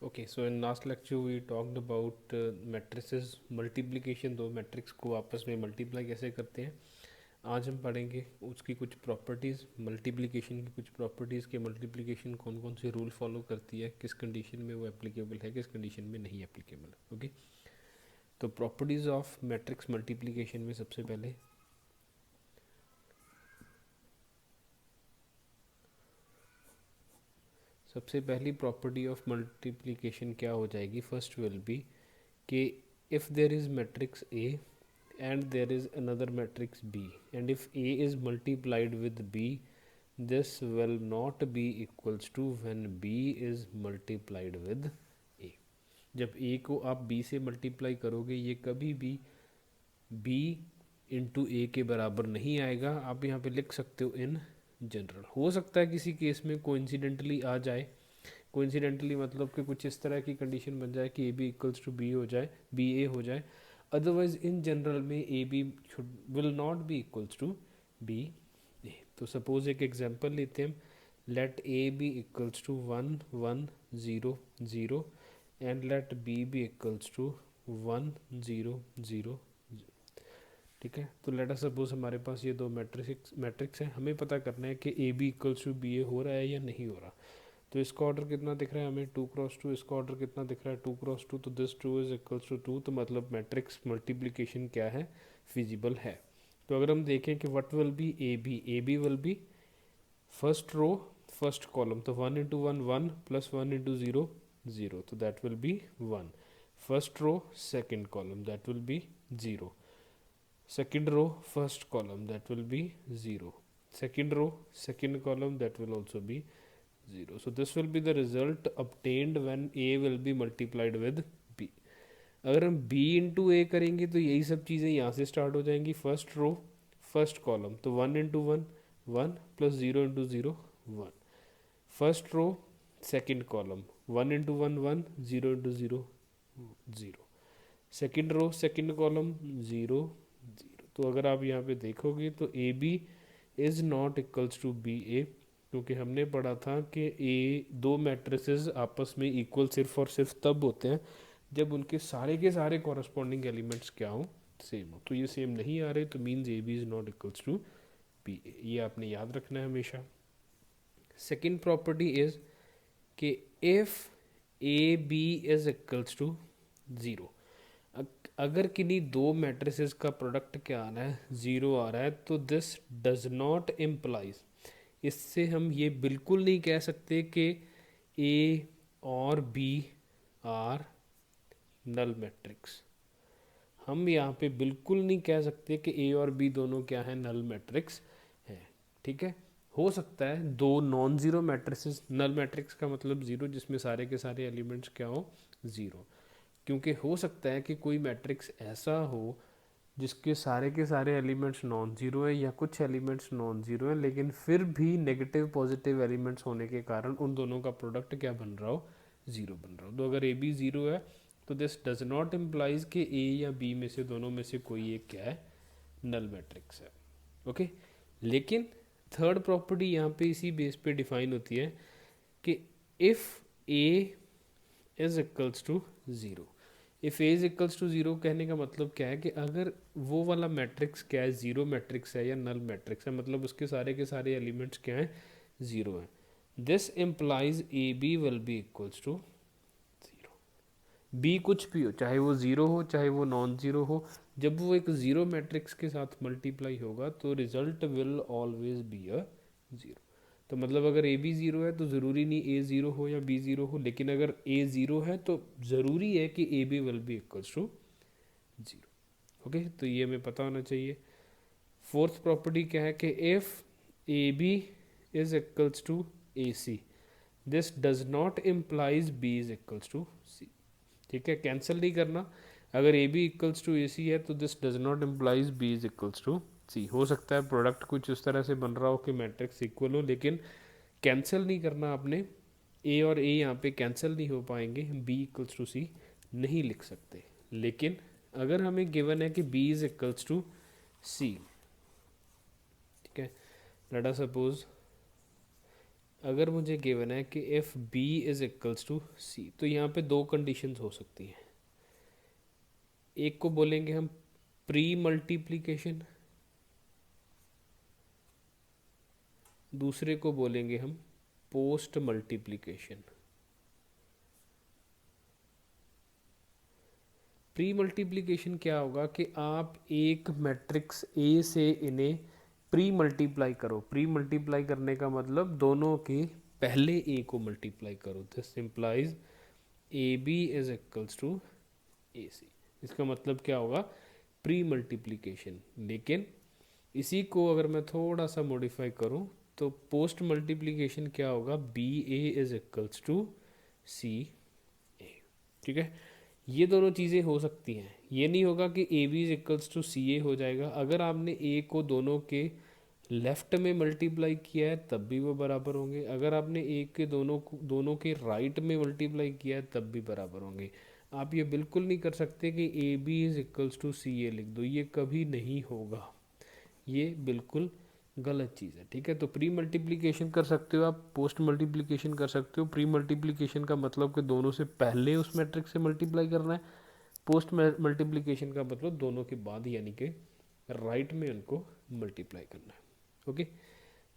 Okay, so in last lecture we talked about matrices multiplication, दो matrix को आपस में मल्टीप्लाई कैसे करते हैं. आज हम पढ़ेंगे उसकी कुछ प्रॉपर्टीज़, मल्टीप्लिकेशन की कुछ प्रॉपर्टीज़ के मल्टीप्लिकेशन कौन कौन से रूल फॉलो करती है, किस कंडीशन में वो एप्लीकेबल है, किस कंडीशन में नहीं एप्लीकेबल है. ओके, तो प्रॉपर्टीज़ ऑफ मैट्रिक्स मल्टीप्लिकेशन में सबसे पहले पहली प्रॉपर्टी ऑफ मल्टीप्लिकेशन क्या हो जाएगी. फर्स्ट विल बी कि if there is matrix A and there is another matrix B, and if A is multiplied with B, this will not be equals to when B is multiplied with A. जब A को आप B से multiply करोगे ये कभी भी B into A के बराबर नहीं आएगा. आप यहाँ पे लिख सकते हो इन जनरल. हो सकता है किसी केस में कोइंसिडेंटली आ जाए. कोइंसिडेंटली मतलब कि कुछ इस तरह की कंडीशन बन जाए कि A B equals to B हो जाए, बी ए हो जाए. अदरवाइज इन जनरल में A B will not be equals to B A. तो सपोज एक एग्जांपल लेते हैं. Let A B equals to 1 1 0 0 and let B B equals to 1 0 0. ठीक है, तो लेट अस सपोज हमारे पास ये दो मैट्रिक्स है. हमें पता करना है कि A B equals to B A हो रहा है या नहीं हो रहा. तो इसका ऑर्डर कितना दिख रहा है हमें 2x2. इसका ऑर्डर कितना दिख रहा है 2x2. तो दिस 2 इज इक्वल्स टू 2. तो मतलब मैट्रिक्स मल्टीप्लिकेशन क्या है, फिजिबल है. तो अगर हम देखें कि what will be A B will be first row first column. तो 1 इंटू 1 1 प्लस 1 इंटू 0 0. तो that will be 1. First row second column that will be 0. Second row first column that will be 0. Second row second column that will also be 0. So this will be the result obtained when A will be multiplied with B. अगर हम B into A करेंगे तो यही सब चीज़ें यहाँ से start हो जाएंगी. First row first column. तो 1 into 1 1 plus 0 into 0 1. First row second column 1 into 1 1 0 into 0 0. Second row second column 0 0. तो अगर आप यहाँ पे देखोगे तो A B is not equals to B A, क्योंकि हमने पढ़ा था कि ए दो मैट्रिसेस आपस में इक्वल सिर्फ और सिर्फ तब होते हैं जब उनके सारे के सारे कॉरस्पॉन्डिंग एलिमेंट्स क्या हों, सेम हो. तो ये सेम नहीं आ रहे तो means A B is not equals to B A. ये आपने याद रखना है हमेशा. सेकेंड प्रॉपर्टी इज़ कि if A B is equals to 0. अगर किन्हीं दो मैट्रिसेस का प्रोडक्ट क्या आ रहा है 0 आ रहा है तो दिस डज नॉट इम्प्लाइज, इससे हम ये बिल्कुल नहीं कह सकते कि ए और बी आर नल मैट्रिक्स. हम यहाँ पे बिल्कुल नहीं कह सकते कि ए और बी दोनों क्या है, नल मैट्रिक्स हैं. ठीक है, हो सकता है दो non zero matrices. Null matrix का मतलब ज़ीरो जिसमें सारे के सारे एलिमेंट्स क्या हो, ज़ीरो. क्योंकि हो सकता है कि कोई मैट्रिक्स ऐसा हो जिसके सारे के सारे एलिमेंट्स नॉन ज़ीरो है या कुछ एलिमेंट्स नॉन ज़ीरो है, लेकिन फिर भी नेगेटिव पॉजिटिव एलिमेंट्स होने के कारण उन दोनों का प्रोडक्ट क्या बन रहा हो, ज़ीरो बन रहा हो. तो अगर ए बी ज़ीरो है तो दिस डज नॉट इम्प्लाइज कि ए या बी में से दोनों में से कोई एक क्या है, नल मैट्रिक्स है. ओके, लेकिन थर्ड प्रॉपर्टी यहाँ पे इसी बेस पे डिफाइन होती है कि if A is equals to 0. If A is equals to 0 कहने का मतलब क्या है कि अगर वो वाला मैट्रिक्स क्या है, ज़ीरो मैट्रिक्स है या नल मैट्रिक्स है, मतलब उसके सारे के सारे एलिमेंट्स क्या हैं, ज़ीरो हैं. This implies A B will be equals to 0. B कुछ भी हो, चाहे वो ज़ीरो हो चाहे वो नॉन ज़ीरो हो, जब वो एक ज़ीरो मैट्रिक्स के साथ मल्टीप्लाई होगा तो result will always be a 0. तो मतलब अगर ए बी ज़ीरो है तो ज़रूरी नहीं ए ज़ीरो हो या बी ज़ीरो हो, लेकिन अगर ए ज़ीरो है तो ज़रूरी है कि A B will be equals to 0. Okay, तो ये हमें पता होना चाहिए. फोर्थ प्रॉपर्टी क्या है कि if A B is equals to A C, this does not implies B is equals to C. ठीक है, कैंसिल नहीं करना. अगर A B equals to A C है तो this does not implies B is equals to C. हो सकता है प्रोडक्ट कुछ उस तरह से बन रहा हो कि मैट्रिक्स इक्वल हो, लेकिन कैंसिल नहीं करना आपने. ए और ए यहाँ पे कैंसिल नहीं हो पाएंगे, बी इक्वल्स टू सी नहीं लिख सकते. लेकिन अगर हमें गिवन है कि B is equals to C, ठीक है, लेट अस सपोज अगर मुझे गिवन है कि if B is equals to C, तो यहाँ पे दो कंडीशंस हो सकती हैं। एक को बोलेंगे हम प्री मल्टीप्लिकेशन, दूसरे को बोलेंगे हम पोस्ट मल्टीप्लिकेशन। प्री मल्टीप्लिकेशन क्या होगा कि आप एक मैट्रिक्स ए से इन्हें प्री मल्टीप्लाई करो। प्री मल्टीप्लाई करने का मतलब दोनों के पहले ए को मल्टीप्लाई करो। This implies A B is equals to A C. इसका मतलब क्या होगा, प्री मल्टीप्लिकेशन। लेकिन इसी को अगर मैं थोड़ा सा मॉडिफाई करूं तो पोस्ट मल्टीप्लिकेशन क्या होगा, B A is equals to C A. ठीक है, ये दोनों चीज़ें हो सकती हैं। ये नहीं होगा कि A B is equals to C A हो जाएगा। अगर आपने ए को दोनों के लेफ्ट में मल्टीप्लाई किया है तब भी वो बराबर होंगे। अगर आपने ए के दोनों के राइट में मल्टीप्लाई किया है तब भी बराबर होंगे। आप ये बिल्कुल नहीं कर सकते कि A B is equals to C A लिख दो, ये कभी नहीं होगा। ये बिल्कुल गलत चीज़ है। ठीक है, तो प्री मल्टीप्लिकेशन कर सकते हो आप, पोस्ट मल्टीप्लिकेशन कर सकते हो। प्री मल्टीप्लिकेशन का मतलब कि दोनों से पहले उस मैट्रिक्स से मल्टीप्लाई करना है। पोस्ट मल्टीप्लिकेशन का मतलब दोनों के बाद, यानी कि राइट में उनको मल्टीप्लाई करना है। Okay,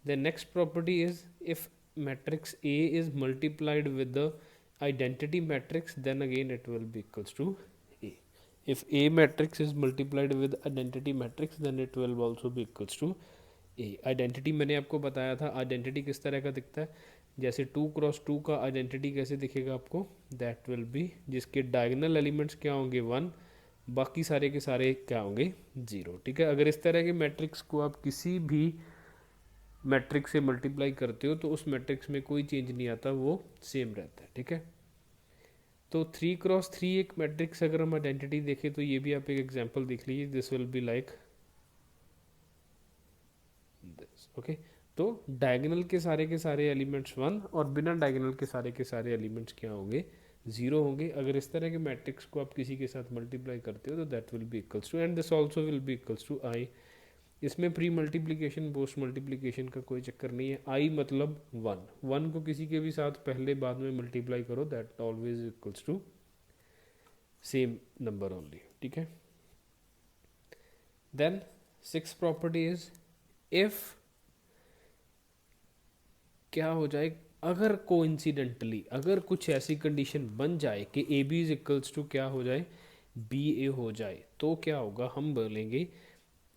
the next property is if matrix A is multiplied with the identity matrix, then again it will be equals to A. If A matrix is multiplied with identity matrix, then it will also be equals to A. Identity मैंने आपको बताया था, identity किस तरह का दिखता है, जैसे 2x2 का आइडेंटिटी कैसे दिखेगा आपको, दैट विल बी जिसके डायगोनल एलिमेंट्स क्या होंगे 1, बाकी सारे के सारे क्या होंगे 0। ठीक है, अगर इस तरह के मैट्रिक्स को आप किसी भी मैट्रिक्स से मल्टीप्लाई करते हो तो उस मैट्रिक्स में कोई चेंज नहीं आता, वो सेम रहता है। ठीक है, तो 3x3 एक मैट्रिक्स अगर हम आइडेंटिटी देखें तो ये भी आप एक एग्जांपल देख लीजिए। This will be like this. Okay, तो डायगोनल के सारे एलिमेंट्स 1 और बिना डायगोनल के सारे एलिमेंट्स क्या होंगे 0 होंगे। अगर इस तरह के मैट्रिक्स को आप किसी के साथ मल्टीप्लाई करते हो तो that will be equals to, and this also will be equals to I. इसमें प्री मल्टीप्लिकेशन पोस्ट मल्टीप्लिकेशन का कोई चक्कर नहीं है। आई मतलब 1 को किसी के भी साथ पहले बाद में मल्टीप्लाई करो, that always equals to same number only. ठीक है, then six property is if क्या हो जाए, अगर कोइंसिडेंटली अगर कुछ ऐसी कंडीशन बन जाए कि A B is equals to क्या हो जाए, बी ए हो जाए, तो क्या होगा, हम बोलेंगे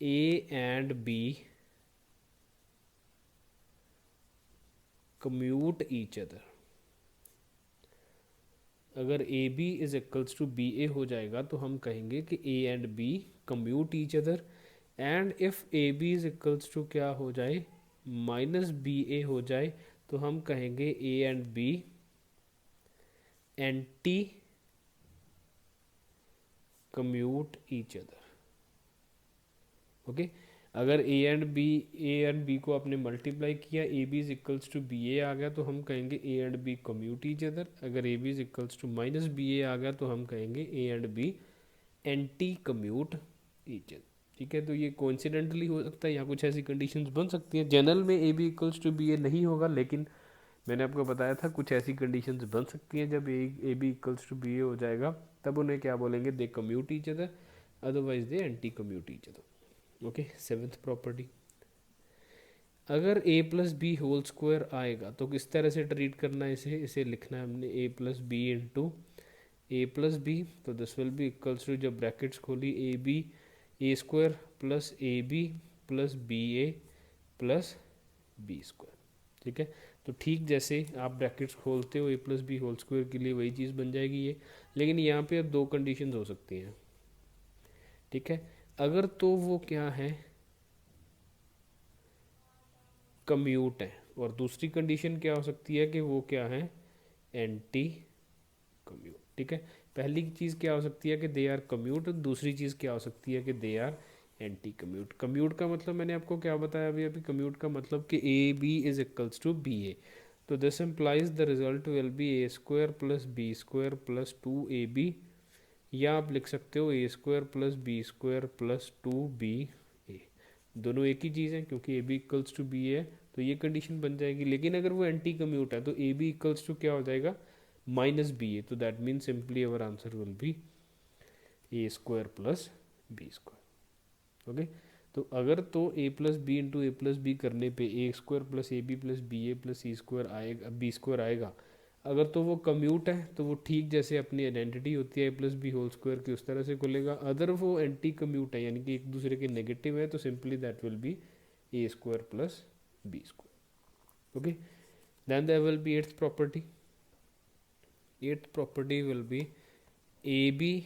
A and B commute each other. अगर A B is equals to B A हो जाएगा तो हम कहेंगे कि A and B commute each other. And if A B is equals to क्या हो जाए, माइनस बी ए हो जाए, तो हम कहेंगे A and B anti commute each other. Okay, अगर ए एंड बी को आपने मल्टीप्लाई किया, A B is equals to B A आ गया, तो हम कहेंगे A and B commute each other. अगर A B is equals to minus B A आ गया तो हम कहेंगे A and B anti commute each other. ठीक है, तो ये कोइंसिडेंटली हो सकता है, यहाँ कुछ ऐसी कंडीशंस बन सकती हैं। जनरल में A B equals to B A नहीं होगा, लेकिन मैंने आपको बताया था कुछ ऐसी कंडीशंस बन सकती हैं। जब A B equals to B A हो जाएगा तब उन्हें क्या बोलेंगे, they commute each other, otherwise they anti commute each other. Okay, seventh property, अगर a plus B whole square आएगा तो किस तरह से ट्रीट करना है इसे लिखना है हमने a plus B into A plus B. तो this will be equals to, जब ब्रैकेट्स खोली, A B A square plus A B plus B A plus B square. ठीक है, तो ठीक जैसे आप ब्रैकेट्स खोलते हो A plus B whole square के लिए वही चीज़ बन जाएगी ये। लेकिन यहाँ पे अब दो कंडीशंस हो सकती हैं। ठीक है, अगर तो वो क्या है, कम्यूट है, और दूसरी कंडीशन क्या हो सकती है कि वो क्या है, एंटी कम्यूट। ठीक है, पहली चीज़ क्या हो सकती है कि दे आर कम्यूट, दूसरी चीज़ क्या हो सकती है कि they are anti commute. Commute का मतलब मैंने आपको क्या बताया अभी अभी, कम्यूट का मतलब कि A B is equals to B A. तो this implies the result will be A square plus B square plus 2ab, या आप लिख सकते हो A square plus B square plus 2ba। दोनों एक ही चीज़ है क्योंकि A B equals to B A, तो ये कंडीशन बन जाएगी। लेकिन अगर वो एंटी कम्यूट है तो ए बी इक्वल्स टू क्या हो जाएगा, माइनस बी ए। तो that mean simply our answer will be A square plus B square. Okay, तो अगर तो A plus B into A plus B करने पे A square plus A B plus B A plus C square आएगा, B square आएगा। अगर तो वो कम्यूट है तो वो ठीक जैसे अपनी आइडेंटिटी होती है A plus B whole square की उस तरह से खुलेगा। अदर वो एंटी कम्यूट है यानी कि एक दूसरे के नेगेटिव है तो simply that will be A square plus B square. Okay, then there will be eighth property. Eighth property will be A B,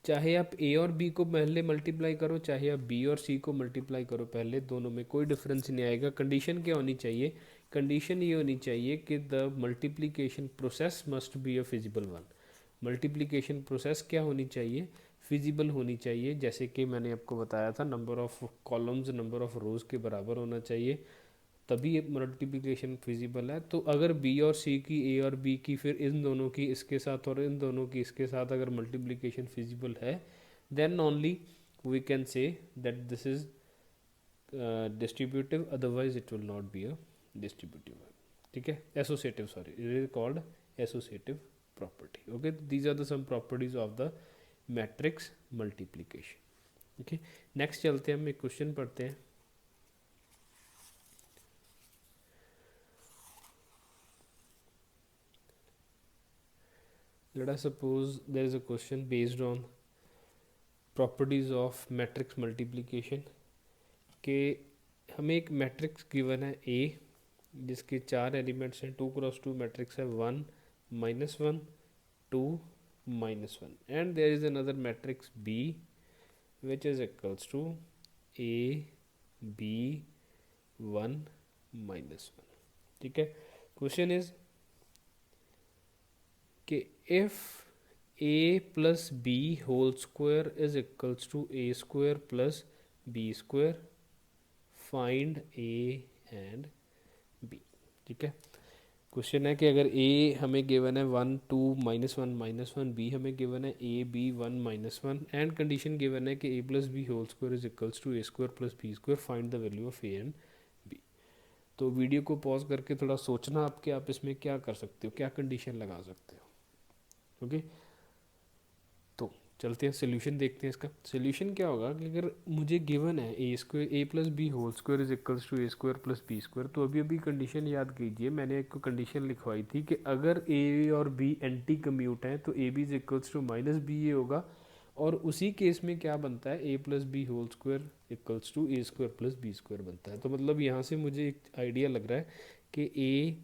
चाहे आप ए और बी को पहले मल्टीप्लाई करो चाहे आप बी और सी को मल्टीप्लाई करो पहले, दोनों में कोई डिफरेंस नहीं आएगा। कंडीशन क्या होनी चाहिए, कंडीशन ये होनी चाहिए कि the multiplication process must be a feasible one. Multiplication process क्या होनी चाहिए, फिजिबल होनी चाहिए। जैसे कि मैंने आपको बताया था number of columns number of रोज के बराबर होना चाहिए, तभी मल्टीप्लिकेशन फिजिबल है। तो अगर बी और सी की, ए और बी की, फिर इन दोनों की इसके साथ और इन दोनों की इसके साथ अगर मल्टीप्लिकेशन फिजिबल है, then only we can say that this is distributive, otherwise it will not be a distributive. ठीक है, associative, sorry, it is called associative property. Okay, these are the some properties of the matrix multiplication. Okay, next चलते हैं, हम एक question पढ़ते हैं। Let us suppose there is a question based on properties of matrix multiplication के हमें एक matrix given है A जिसके 4 एलिमेंट्स हैं, 2x2 मैट्रिक्स है, 1 -1 2 -1, and there is another matrix B which is equals to A B 1 -1। ठीक है, question is कि if a plus B whole square is equals to A square plus B square, find A and B. ठीक है, question है कि अगर a हमें given है 1 2 -1 -1, b हमें गिवन है a b 1 -1, एंड कंडीशन गिवन है कि a plus B whole square is equals to A square plus B square, find the value of a and b। तो वीडियो को पॉज करके थोड़ा सोचना आप कि आप इसमें क्या कर सकते हो, क्या कंडीशन लगा सकते हो। ओके, तो चलते हैं सोल्यूशन देखते हैं। इसका सोल्यूशन क्या होगा कि अगर मुझे गिवन है A square A plus B whole square is equals to A square plus B square, तो अभी अभी कंडीशन याद कीजिए, मैंने एक कंडीशन लिखवाई थी कि अगर ए और बी एंटी कम्यूट हैं तो A B is equals to minus B A होगा, और उसी केस में क्या बनता है, A plus B whole square equals to A square plus B square बनता है। तो मतलब यहाँ से मुझे एक आइडिया लग रहा है कि A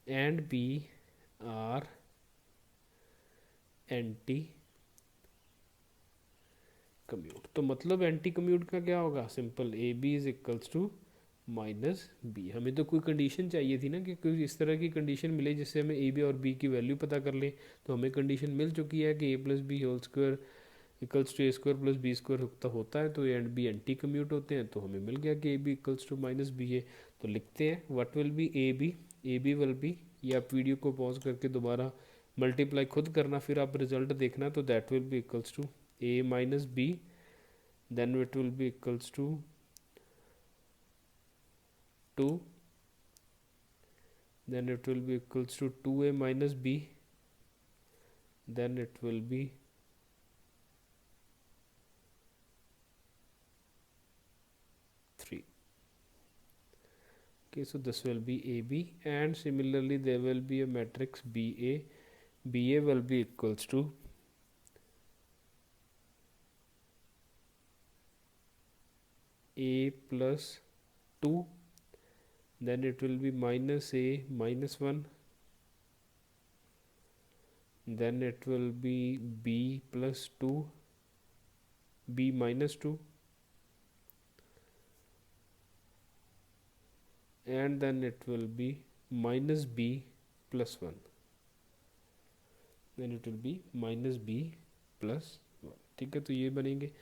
and B are anti commute. तो मतलब एंटी कम्यूट का क्या होगा, simple A B is equals to minus B. हमें तो कोई कंडीशन चाहिए थी ना कि कोई इस तरह की कंडीशन मिले जिससे हमें ए बी और बी की वैल्यू पता कर ले। तो हमें कंडीशन मिल चुकी है कि A plus B whole square equals to A square plus B square होता है, तो A and B anti commute होते हैं। तो हमें मिल गया कि A B equals to minus B A. तो लिखते हैं what will be A B will be, ये आप वीडियो को पॉज करके दोबारा मल्टीप्लाई खुद करना, फिर आप रिजल्ट देखना। तो that will be equals to a minus b, then it will be equals to 2, then it will be equals to 2a minus b, then it will be 3. Okay, so this will be AB, and similarly there will be a matrix BA. BA will be equals to A plus 2, then it will be minus A minus 1, then it will be B plus 2, B minus 2, and then it will be minus B plus 1, then it will be minus B plus 1। ठीक है, तो ये बनेंगे।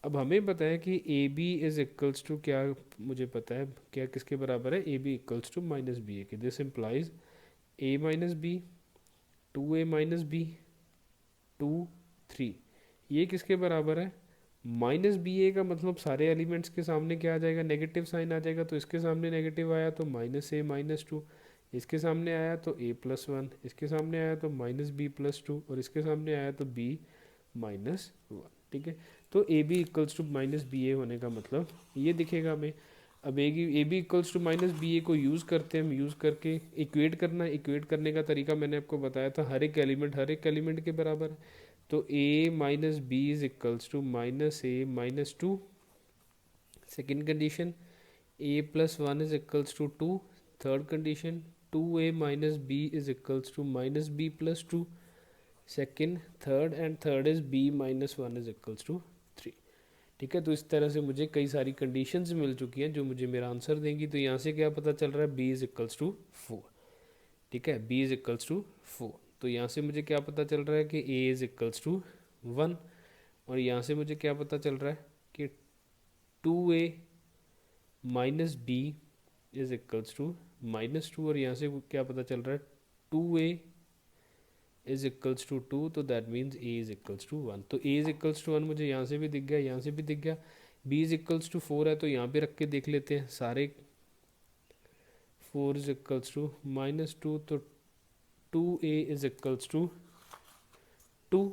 अब हमें पता है कि A B is equals to क्या, मुझे पता है क्या किसके बराबर है, A B equals to minus B A के। This implies A minus B 2a minus B 2 3, ये किसके बराबर है, माइनस बी ए का मतलब सारे एलिमेंट्स के सामने क्या आ जाएगा, नेगेटिव साइन आ जाएगा, तो इसके सामने नेगेटिव आया तो माइनस ए माइनस टू, इसके सामने आया तो ए प्लस वन, इसके सामने आया तो माइनस बी प्लस टू, और इसके सामने आया तो बी माइनस वन। ठीक है, तो A B equals to minus B A होने का मतलब ये दिखेगा हमें। अब A B equals to minus B A को यूज़ करते हैं, हम यूज़ करके इक्वेट करना है। इक्वेट करने का तरीका मैंने आपको बताया था, हर एक एलिमेंट के बराबर है। तो A minus B is equals to minus A minus two. Second condition, A plus one is equals to two. Third condition, two A minus B is equals to minus B plus two. Second, third and third is B minus one is equals to three. ठीक है, तो इस तरह से मुझे कई सारी conditions मिल चुकी हैं जो मुझे मेरा आंसर देंगी। तो यहाँ से क्या पता चल रहा है, B is equals to four. ठीक है, B is equals to four. तो यहाँ से मुझे क्या पता चल रहा है कि ए इज इक्वल्स टू वन, और यहाँ से मुझे क्या पता चल रहा है कि two A minus B is equals to minus two, और यहाँ से क्या पता चल रहा है, two A is equals to two, तो that means A is equals to one. तो A is equals to one मुझे यहाँ से भी दिख गया, यहाँ से भी दिख गया। B is equals to four है, तो यहाँ पे रख के देख लेते हैं सारे। Four is equals to minus two, तो two A is equals to two,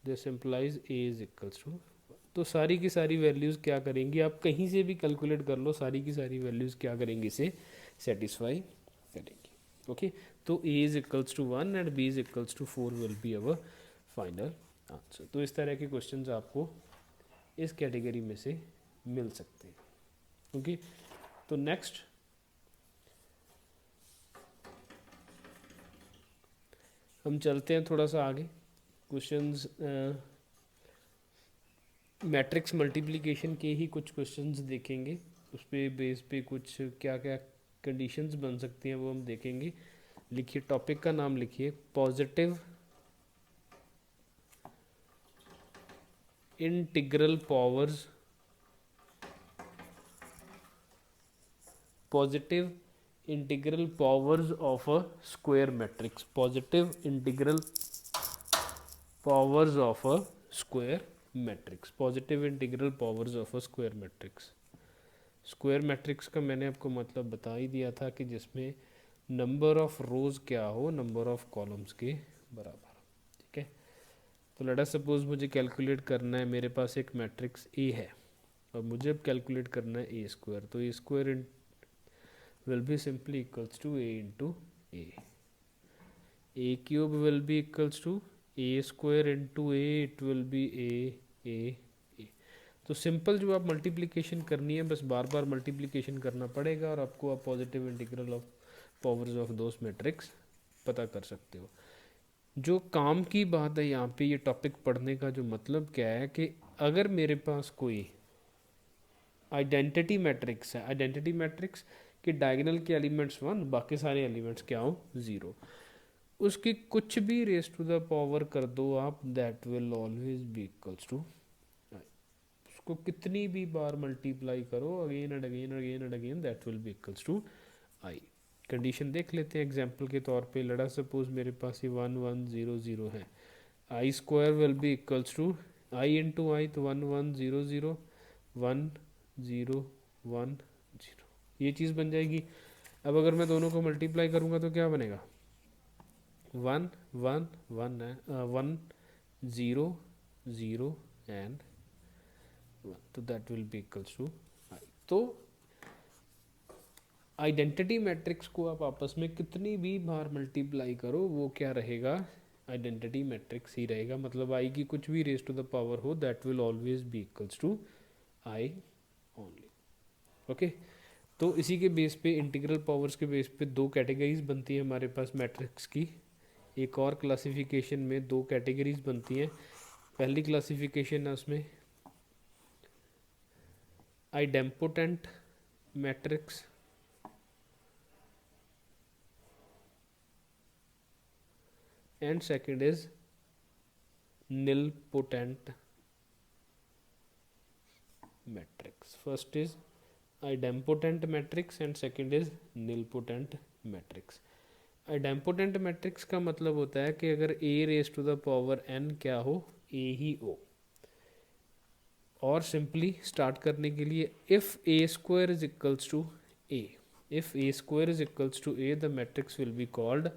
this implies A is equals to. तो सारी की सारी वैल्यूज़ क्या करेंगी, आप कहीं से भी कैलकुलेट कर लो, सारी की सारी वैल्यूज़ क्या करेंगी, इसे सेटिस्फाई करेंगी। ओके, तो A is equals to one and B is equals to four will be our final answer. तो इस तरह के क्वेश्चंस आपको इस कैटेगरी में से मिल सकते हैं। ओके, तो नेक्स्ट हम चलते हैं थोड़ा सा आगे। क्वेश्चंस मैट्रिक्स मल्टीप्लिकेशन के ही कुछ क्वेश्चंस देखेंगे, उस पे बेस पे कुछ क्या क्या कंडीशंस बन सकती हैं वो हम देखेंगे। लिखिए, टॉपिक का नाम लिखिए, positive integral powers, positive integral powers of a square matrix, positive integral powers of a square matrix, positive integral powers of a square matrix. Square matrix का मैंने आपको मतलब बता ही दिया था कि जिसमें नंबर ऑफ रोज क्या हो नंबर ऑफ कॉलम्स के बराबर। ठीक है, तो लेट अस सपोज मुझे कैलकुलेट करना है, मेरे पास एक मैट्रिक्स ए है और मुझे अब कैलकुलेट करना है ए स्क्वायर। तो ए square will be simply equals to a into a. A cube will be equals to a square into a, it will be a. तो सिंपल जो आप मल्टीप्लिकेशन करनी है, बस बार बार मल्टीप्लिकेशन करना पड़ेगा और आपको आप positive integral of powers of those matrix पता कर सकते हो। जो काम की बात है यहाँ पे, ये टॉपिक पढ़ने का जो मतलब क्या है कि अगर मेरे पास कोई आइडेंटिटी मैट्रिक्स है, आइडेंटिटी मैट्रिक्स कि डायगोनल के एलिमेंट्स वन, बाकी सारे एलिमेंट्स क्या हो ज़ीरो, उसकी कुछ भी रेस टू द पावर कर दो आप, that will always be equals to, उसको कितनी भी बार मल्टीप्लाई करो, again and again and again and again, that will be equals to I. Condition देख लेते हैं एग्जाम्पल के तौर पे। लड़ा सपोज मेरे पास ये 1 1 0 0 है, I square will be equals to I into I, तो 1 1 0 0 1 0 1 0, ये चीज़ बन जाएगी। अब अगर मैं दोनों को मल्टीप्लाई करूँगा तो क्या बनेगा, 1 1 1 है, 1 0 0 एंड 1, तो that will be equals to I. तो आइडेंटिटी मैट्रिक्स को आप आपस में कितनी भी बार मल्टीप्लाई करो, वो क्या रहेगा, आइडेंटिटी मैट्रिक्स ही रहेगा। मतलब आई की कुछ भी रेस टू द पावर हो, that will always be equals to I only. Okay, तो इसी के बेस पे, इंटीग्रल पावर्स के बेस पे दो कैटेगरीज बनती है हमारे पास मैट्रिक्स की। एक और क्लासिफिकेशन में दो कैटेगरीज बनती हैं। पहली क्लासिफिकेशन है उसमें idempotent matrix, and second is nilpotent matrix. First is idempotent matrix and second is nilpotent matrix. idempotent matrix का मतलब होता है कि अगर a raise to the power n क्या हो, a ही हो, और सिंपली स्टार्ट करने के लिए if a square is equals to a, if a square is equals to a the matrix will be called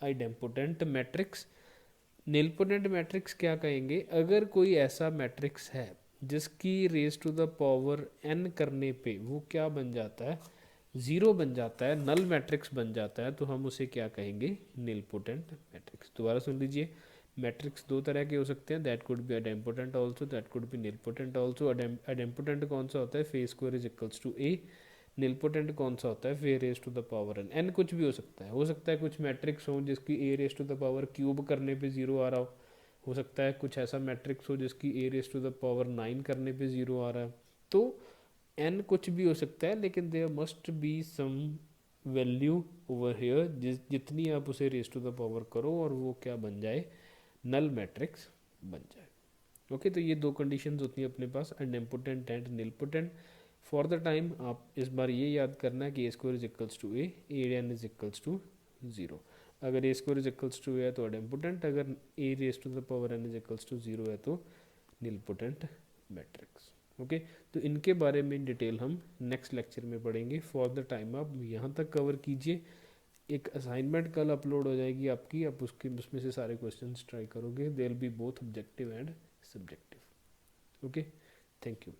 idempotent matrix. Nilpotent matrix क्या कहेंगे, अगर कोई ऐसा मैट्रिक्स है जिसकी raise to the power n करने पे वो क्या बन जाता है, ज़ीरो बन जाता है, नल मैट्रिक्स बन जाता है, तो हम उसे क्या कहेंगे, निलपोटेंट मैट्रिक्स। दोबारा सुन लीजिए, मैट्रिक्स दो तरह के हो सकते हैं, that could be idempotent also, that could be nilpotent also. Idempotent कौन सा होता है, फे square is equals to a. Nilpotent कौन सा होता है, फे raise to the power n कुछ भी हो सकता है कुछ मैट्रिक्स हो जिसकी A raise to the power cube करने पे ज़ीरो आ रहा हो सकता है कुछ ऐसा मैट्रिक्स हो जिसकी A raise to the power 9 करने पे ज़ीरो आ रहा है। तो n कुछ भी हो सकता है, लेकिन there must be some value over here जितनी आप उसे रेज टू द पावर करो और वो क्या बन जाए, नल मैट्रिक्स बन जाए। ओके, तो ये दो कंडीशंस होती हैं अपने पास, unimportant and nilpotent. For the time आप इस बार ये याद करना है कि A square is equals to A n is equals to zero. अगर A square is equals to है तो अनइम्पोर्टेंट, अगर A raise to the power n is equals to zero है तो निलपोटेंट मैट्रिक्स। ओके, तो इनके बारे में डिटेल हम नेक्स्ट लेक्चर में पढ़ेंगे। फॉर द टाइम आप यहाँ तक कवर कीजिए। एक असाइनमेंट कल अपलोड हो जाएगी आपकी, आप उसमें से सारे क्वेश्चंस ट्राई करोगे। They will be both objective and subjective. Okay, thank you.